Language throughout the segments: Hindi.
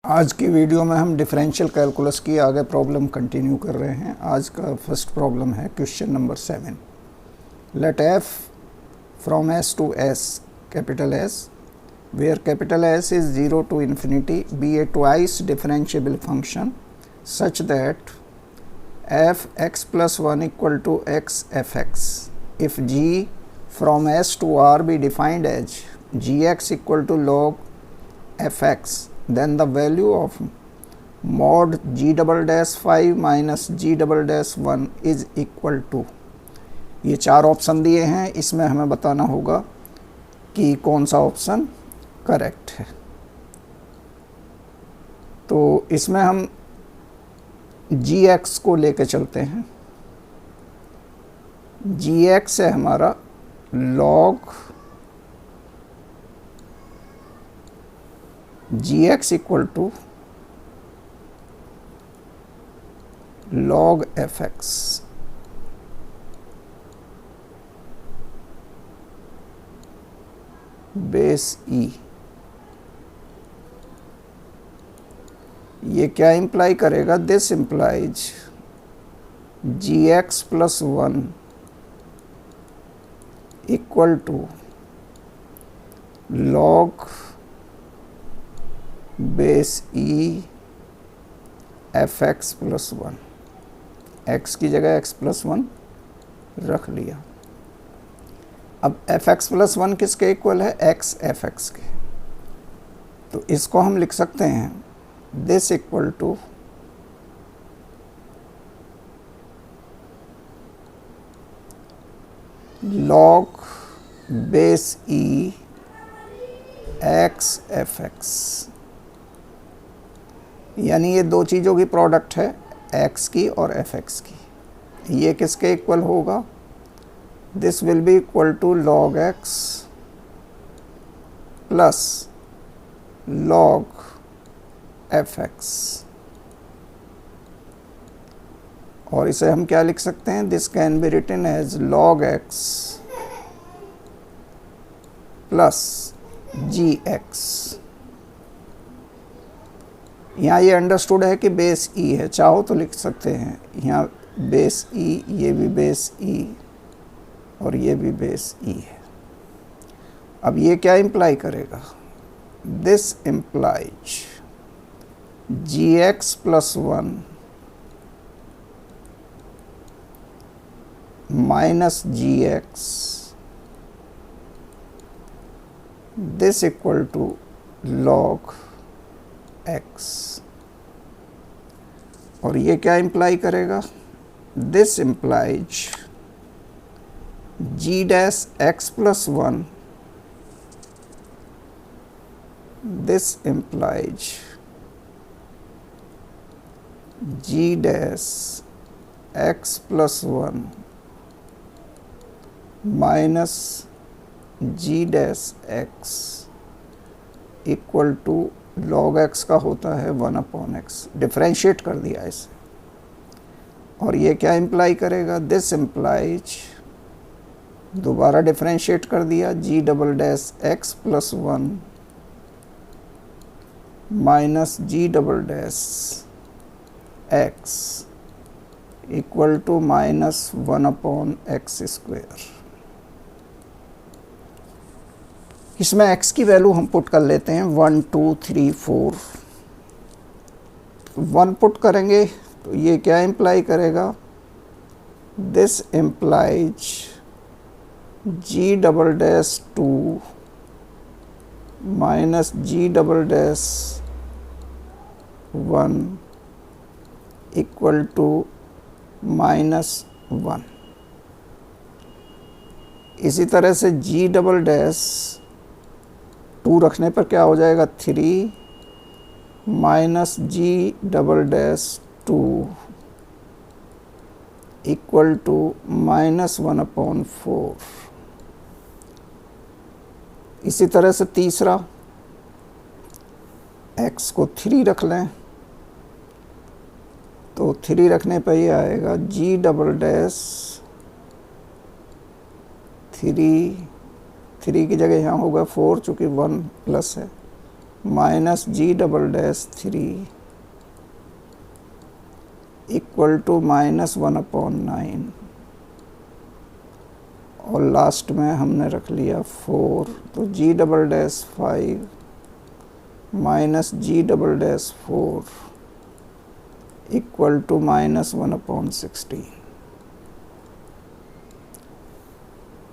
आज की वीडियो में हम डिफरेंशियल कैलकुलस की आगे प्रॉब्लम कंटिन्यू कर रहे हैं। आज का फर्स्ट प्रॉब्लम है question number 7। Let f from S to S, capital S, where capital S is 0 to infinity, be a twice differentiable function such that f x plus 1 equal to x f x. If g from S to R be defined as g x equal to log f x, then the value of mod g double dash 5 minus g double dash 1 is equal to। ये चार ऑप्शन दिए हैं, इसमें हमें बताना होगा कि कौन सा ऑप्शन करेक्ट है। तो इसमें हम gx को लेके चलते हैं। gx है हमारा log gx equal to log fx। Base e। ये क्या इंप्लाई करेगा? This implies gx plus 1 equal to log base e f x plus 1। X की जगह एक्स प्लस 1 रख लिया। अब एफ एक्स प्लस 1 किसके इक्वल है? एक्स एफ एक्स के। तो इसको हम लिख सकते हैं this equal to log base e x f x, यानी ये दो चीज़ों की प्रोडक्ट है, x की और fx की। ये किसके इक्वल होगा? This will be equal to log x plus log fx। और इसे हम क्या लिख सकते हैं? This can be written as log x plus gx। यहाँ ये अंडरस्टूड है कि बेस ई है, चाहो तो लिख सकते हैं यहाँ बेस ई, ये भी बेस ई और ये भी बेस ई है। अब ये क्या इंप्लाई करेगा? This implies g x plus 1 minus g x, this equal to log x। और ये क्या इंप्लाई करेगा? This implies g dash x plus 1, this implies g dash x plus 1 minus g dash x equal to log x का होता है 1/x। डिफरेंशिएट कर दिया इसे। और ये क्या इंप्लाई करेगा? दिस इंप्लाइज, दोबारा डिफरेंशिएट कर दिया, g double dash x plus 1 minus g double dash x equal to minus 1/x square. इसमें x की वैल्यू हम पुट कर लेते हैं 1 2 3 4। 1 पुट करेंगे तो ये क्या इंप्लाई करेगा? This implies g double dash 2 minus g double dash 1 equal to minus 1। इसी तरह से g डबल डैश 2 रखने पर क्या हो जाएगा? 3 minus ji double dash 2 equal to minus 1/4। इसी तरह से तीसरा, x को 3 रख लें तो 3 रखने पर ये आएगा जी डबल डैश 3 की जगह यहाँ होगा 4, चूँकि 1 प्लस है, minus ji double dash 3 equal to -1/9 और लास्ट में हमने रख लिया 4, तो G double dash 5 minus ji double dash 4 equal to -1/16।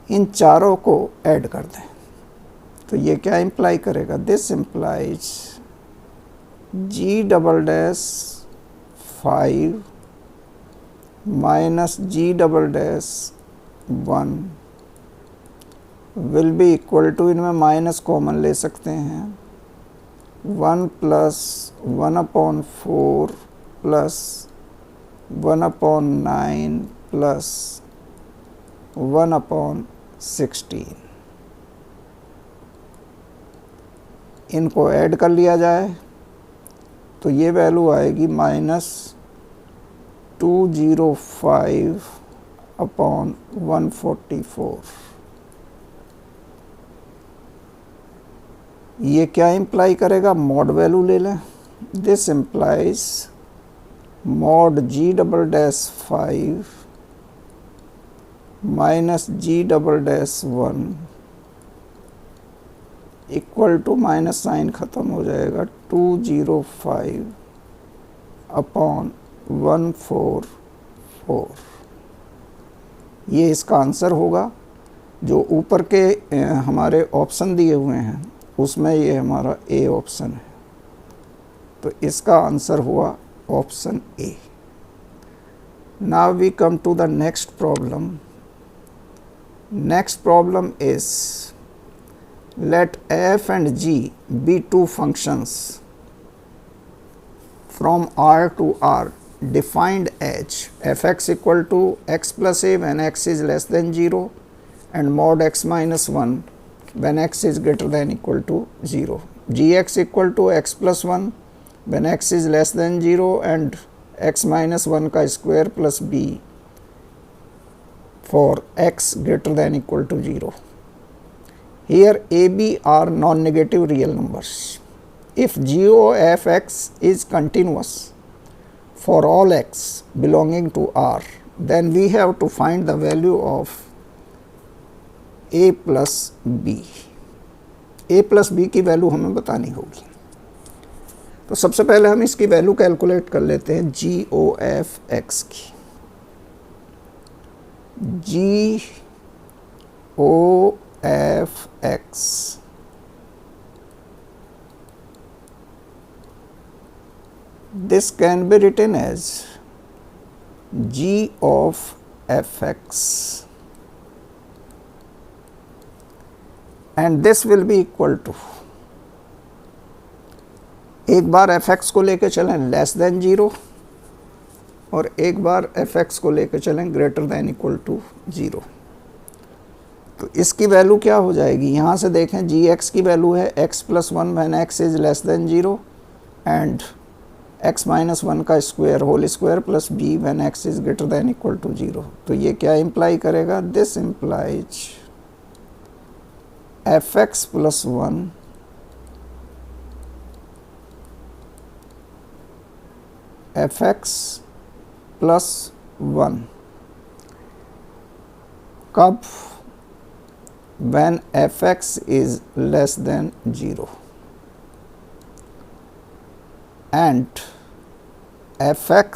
इन चारों को ऐड कर दें तो ये क्या इम्प्लाई करेगा, this implies g double dash 5 minus ji double dash 1 will be equal to, इनमें माइनस कॉमन ले सकते हैं, 1 प्लस 1/4 प्लस 1/9 प्लस 1/16। इनको ऐड कर लिया जाए तो ये वैल्यू आएगी -205/144। ये क्या इम्प्लाई करेगा, मॉड वैल्यू ले लें, this implies mod g double dash 5 minus ji double dash 1 equal to, minus sign ख़त्म हो जाएगा, 205/144। ये इसका आंसर होगा। जो ऊपर के हमारे ऑप्शन दिए हुए हैं उसमें ये हमारा ए ऑप्शन है, तो इसका आंसर हुआ option A. Now we come to the next problem. Next problem is let f and g be two functions from R to R defined as fx equal to x plus a when x is less than 0 and mod x minus 1 when x is greater than equal to 0, gx equal to x plus 1 when x is less than 0 and x minus 1 का square plus b for x greater than equal to 0. Here a, b are non-negative real numbers. If g of x is continuous for all x belonging to R, then we have to find the value of a plus b. a plus b की वैल्यू हमें बतानी होगी। तो सबसे पहले हम इसकी वैल्यू कैलकुलेट कर लेते हैं g of x की। g of f(x) this can be written as g of f(x) and this will be equal to, एक बार f(x) को लेके चलें लेस देन 0 और एक बार f(x) को लेके चलें ग्रेटर देन इक्वल टू 0। तो इसकी वैल्यू क्या हो जाएगी, यहाँ से देखें जी एक्स की वैल्यू है x plus 1 when x is less than 0 and x minus 1 का square whole square plus b when x is greater than equal to 0। तो ये क्या इम्प्लाई करेगा, this implies fx plus 1 fx plus 1 कब, when fx is less than 0 and fx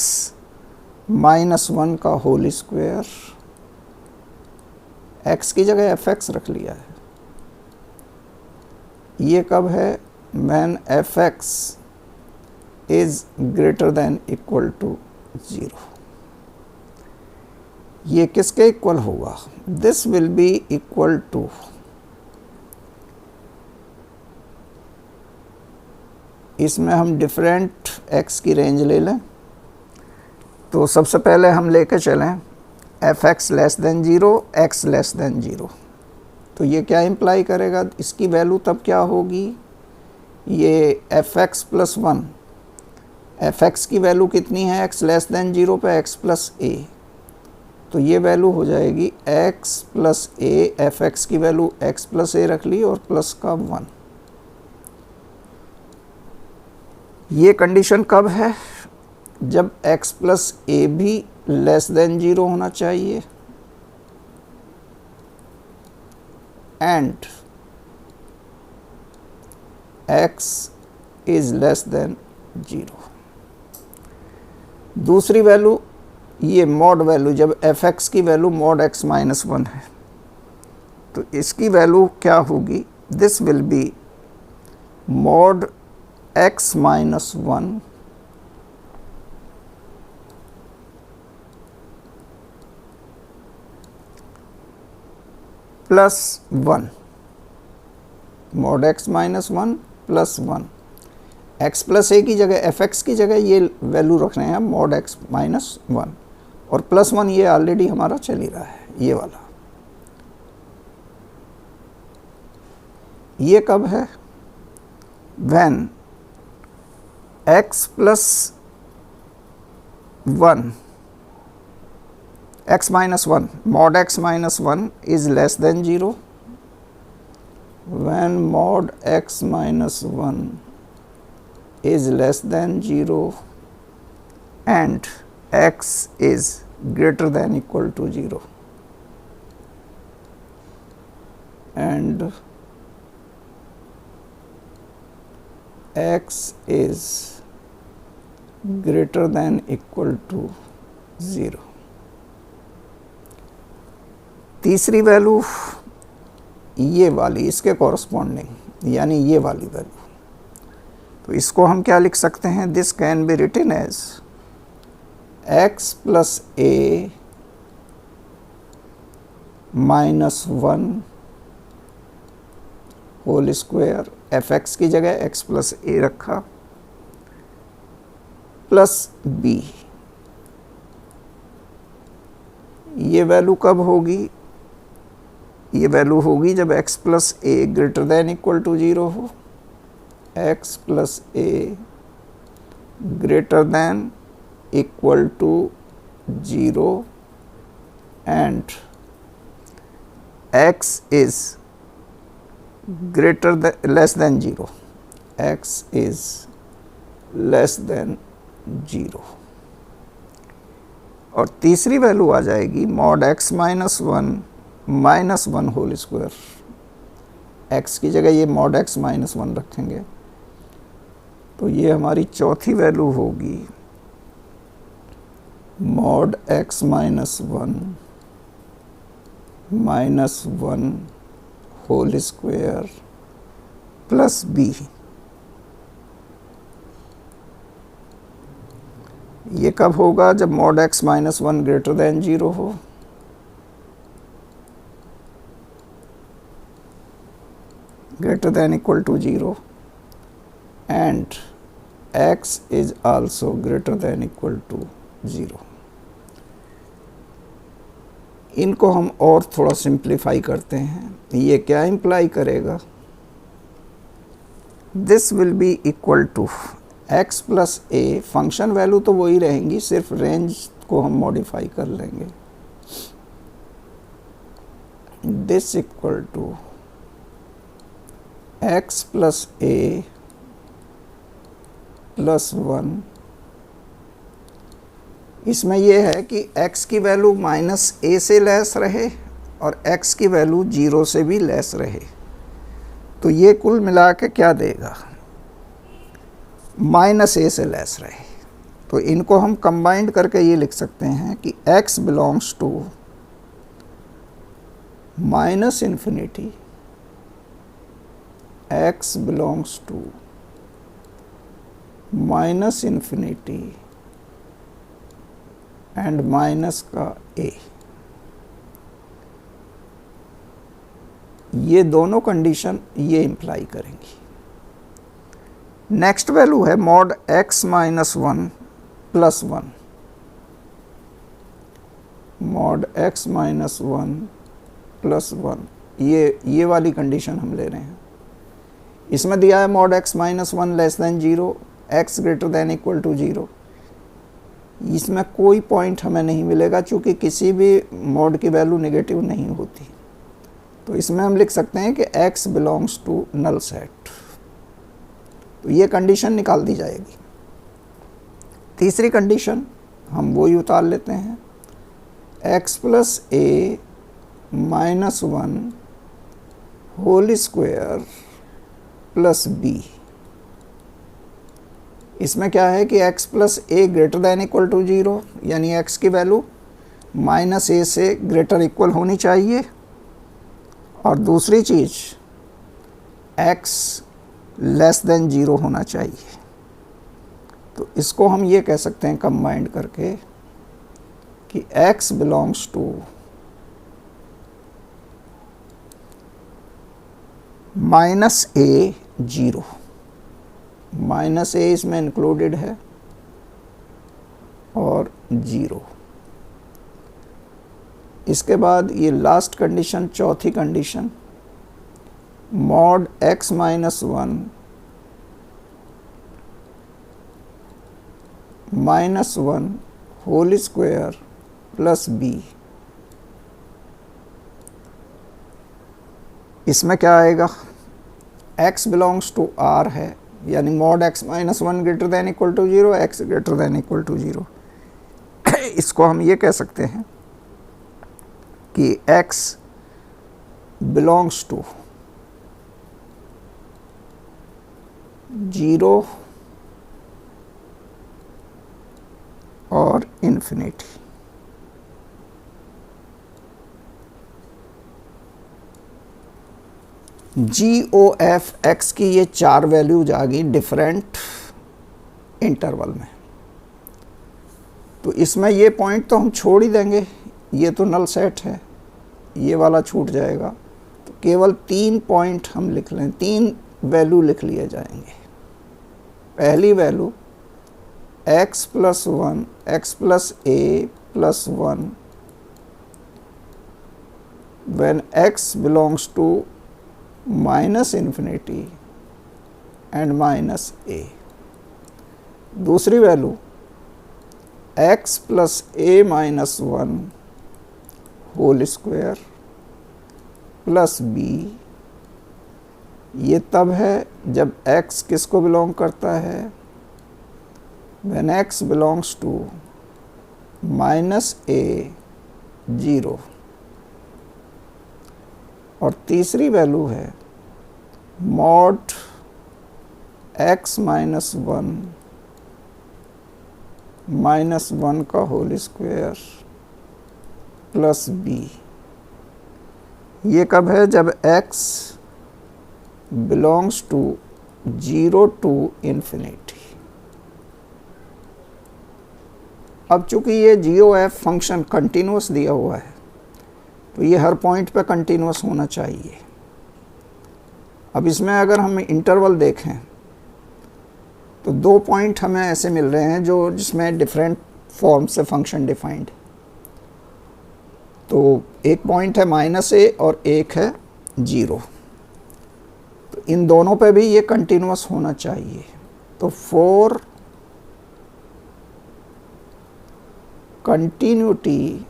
minus 1 का होल स्क्वायर, x की जगह fx रख लिया है, ये कब है, when fx is greater than equal to 0। ये किसके इक्वल होगा, this will be equal to, इसमें हम डिफरेंट x की रेंज ले लें। तो सबसे पहले हम लेके चलें fx less than 0 x less than 0। तो ये क्या इम्प्लाई करेगा, इसकी वैल्यू तब क्या होगी, ये fx प्लस 1, fx की वैल्यू कितनी है x लेस देन 0 पे x प्लस a, तो ये वैल्यू हो जाएगी x प्लस a, fx की वैल्यू x प्लस a रख ली और प्लस का 1। ये कंडीशन कब है? जब x प्लस ए भी लेस देन 0 होना चाहिए and x is less than 0। दूसरी वैल्यू, ये मॉड वैल्यू, जब f(x) की वैल्यू मॉड x माइनस 1 है तो इसकी वैल्यू क्या होगी? This will be mod x minus 1 plus 1, mod x minus 1 plus 1। x plus A की जगह f(x) की जगह ये वैल्यू रख रहे हैं मॉड x माइनस 1 और प्लस 1 ये ऑलरेडी हमारा चल ही रहा है, ये वाला। ये कब है? When x plus 1, x minus 1, mod x minus 1 is less than 0, when mod x minus 1 is less than 0 and x is greater than equal to 0 and x is greater than equal to 0। तीसरी वैल्यू ये वाली, इसके कॉरस्पॉन्डिंग, यानी ये वाली वैल्यू, तो इसको हम क्या लिख सकते हैं? This can be written as x plus A minus 1 whole square, f(x) की जगह x प्लस ए रखा, प्लस b। ये वैल्यू कब होगी? ये वैल्यू होगी जब x plus A greater than equal to 0 हो, x plus A greater than equal to 0 and x is greater than less than 0, x is less than 0। और तीसरी वैल्यू आ जाएगी mod x minus 1 minus 1 whole square, x की जगह ये मॉड x माइनस 1 रखेंगे तो ये हमारी चौथी वैल्यू होगी mod x minus 1 minus 1 whole square plus b। ये कब होगा? जब mod x minus 1 greater than 0 हो, greater than equal to 0 and x is also greater than equal to 0। इनको हम और थोड़ा सिंप्लीफाई करते हैं। ये क्या इम्प्लाई करेगा? This will be equal to x plus a, function value तो वही रहेंगी, सिर्फ रेंज को हम मॉडिफाई कर लेंगे। This equal to x plus A plus 1। इसमें यह है कि x की वैल्यू माइनस ए से लेस रहे और x की वैल्यू 0 से भी लेस रहे, तो ये कुल मिला के क्या देगा? माइनस ए से लेस रहे। तो इनको हम कंबाइंड करके ये लिख सकते हैं कि x belongs to minus infinity, x belongs to minus infinity and minus का a। ये दोनों कंडीशन ये इम्प्लाई करेंगी। नेक्स्ट वैल्यू है mod x minus 1 plus 1, mod x minus 1 plus 1। ये वाली कंडीशन हम ले रहे हैं। इसमें दिया है mod x minus 1 less than 0, x greater than equal to 0। इसमें कोई पॉइंट हमें नहीं मिलेगा चूँकि किसी भी मॉड की वैल्यू नेगेटिव नहीं होती, तो इसमें हम लिख सकते हैं कि x belongs to null set. तो ये कंडीशन निकाल दी जाएगी। तीसरी कंडीशन हम वही उतार लेते हैं, x प्लस ए minus 1 whole square plus B. इसमें क्या है कि x plus A greater than equal to 0, यानी x की वैल्यू माइनस ए से ग्रेटर इक्वल होनी चाहिए, और दूसरी चीज़ x लेस देन 0 होना चाहिए। तो इसको हम ये कह सकते हैं कंबाइंड करके कि x belongs to minus A 0, minus A इसमें इंक्लूडेड है और 0। इसके बाद ये लास्ट कंडीशन, चौथी condition, mod x minus 1 minus 1 whole square plus B. इसमें क्या आएगा, x बिलोंग्स टू r है, यानी mod x minus 1 greater than equal to 0, x greater than equal to 0। इसको हम ये कह सकते हैं कि x बिलोंग्स टू 0 और इन्फिनिटी। GOF x की ये 4 वैल्यूज आ गई डिफरेंट इंटरवल में। तो इसमें ये पॉइंट तो हम छोड़ ही देंगे, ये तो नल सेट है, ये वाला छूट जाएगा। तो केवल 3 पॉइंट हम लिख लें, 3 वैल्यू लिख लिए जाएंगे। पहली value x plus 1 x plus A plus 1 when x belongs to minus infinity and minus A. दूसरी वैल्यू x प्लस ए minus 1 whole square plus B. ये तब है जब x किसको बिलोंग करता है, when x belongs to minus A 0। और तीसरी वैल्यू है मॉड x माइनस 1 माइनस 1 का होल स्क्वायर प्लस बी। ये कब है, जब x belongs to 0 to infinity. अब चूंकि ये GOF फंक्शन कंटिन्यूस दिया हुआ है, तो ये हर पॉइंट पे कंटिन्यूस होना चाहिए। अब इसमें अगर हम इंटरवल देखें तो 2 पॉइंट हमें ऐसे मिल रहे हैं जो जिसमें डिफरेंट फॉर्म से फंक्शन डिफाइंड। तो एक पॉइंट है माइनस ए और एक है 0। तो इन दोनों पे भी ये कंटिन्यूस होना चाहिए। तो for continuity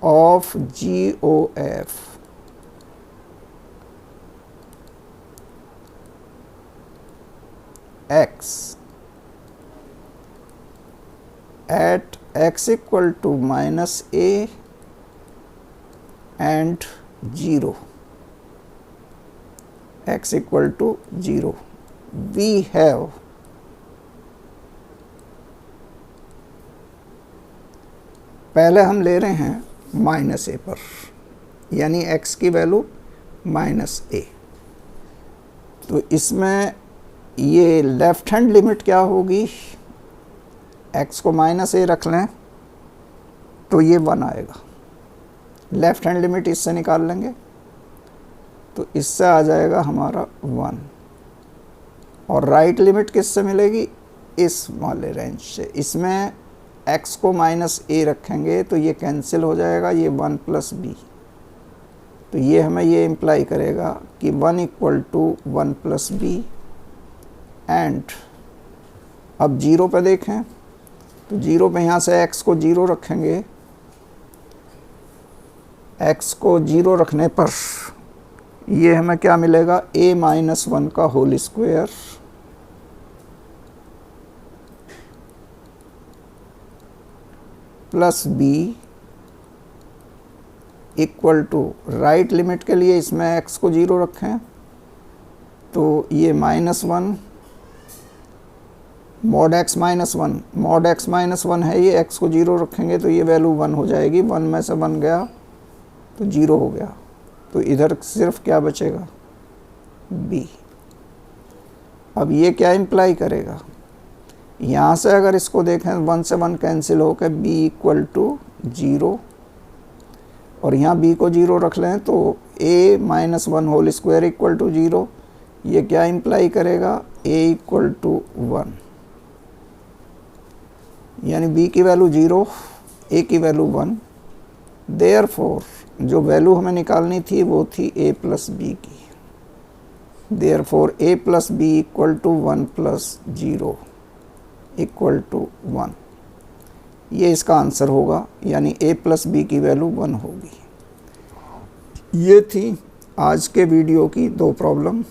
of GOF x at x equal to minus a and 0, x equal to 0, we have पहले हम ले रहे हैं माइनस ए पर, यानी x की वैल्यू माइनस ए। तो इसमें ये लेफ्ट हैंड लिमिट क्या होगी, x को माइनस ए रख लें तो ये 1 आएगा। लेफ्ट हैंड लिमिट इससे निकाल लेंगे तो इससे आ जाएगा हमारा 1, और राइट लिमिट किससे मिलेगी, इस वाले रेंज से। इसमें x को माइनस ए रखेंगे तो ये कैंसिल हो जाएगा, ये 1 प्लस बी। तो ये हमें ये इम्प्लाई करेगा कि 1 इक्वल टू 1 प्लस बी। एंड अब 0 पे देखें तो 0 पे यहाँ से x को 0 रखेंगे। x को 0 रखने पर ये हमें क्या मिलेगा, a माइनस 1 का whole square plus b equal to, right limit के लिए इसमें x को 0 रखें तो ये -1 mod x minus 1, mod x minus 1 है ये, x को 0 रखेंगे तो ये वैल्यू 1 हो जाएगी, 1 में से 1 गया तो 0 हो गया, तो इधर सिर्फ क्या बचेगा, b। अब ये क्या इम्प्लाई करेगा, यहाँ से अगर इसको देखें 1 से 1 कैंसिल होकर b इक्वल टू 0, और यहाँ b को 0 रख लें तो a minus 1 whole square equal to 0, ये क्या इम्प्लाई करेगा, a इक्वल टू 1, यानी b की वैल्यू 0, a की वैल्यू 1। देयरफॉर जो वैल्यू हमें निकालनी थी वो थी a प्लस b की, therefore a plus b equal to 1 plus 0 equal to 1, ये इसका आंसर होगा, यानी a प्लस b की वैल्यू 1 होगी। ये थी आज के वीडियो की 2 प्रॉब्लम।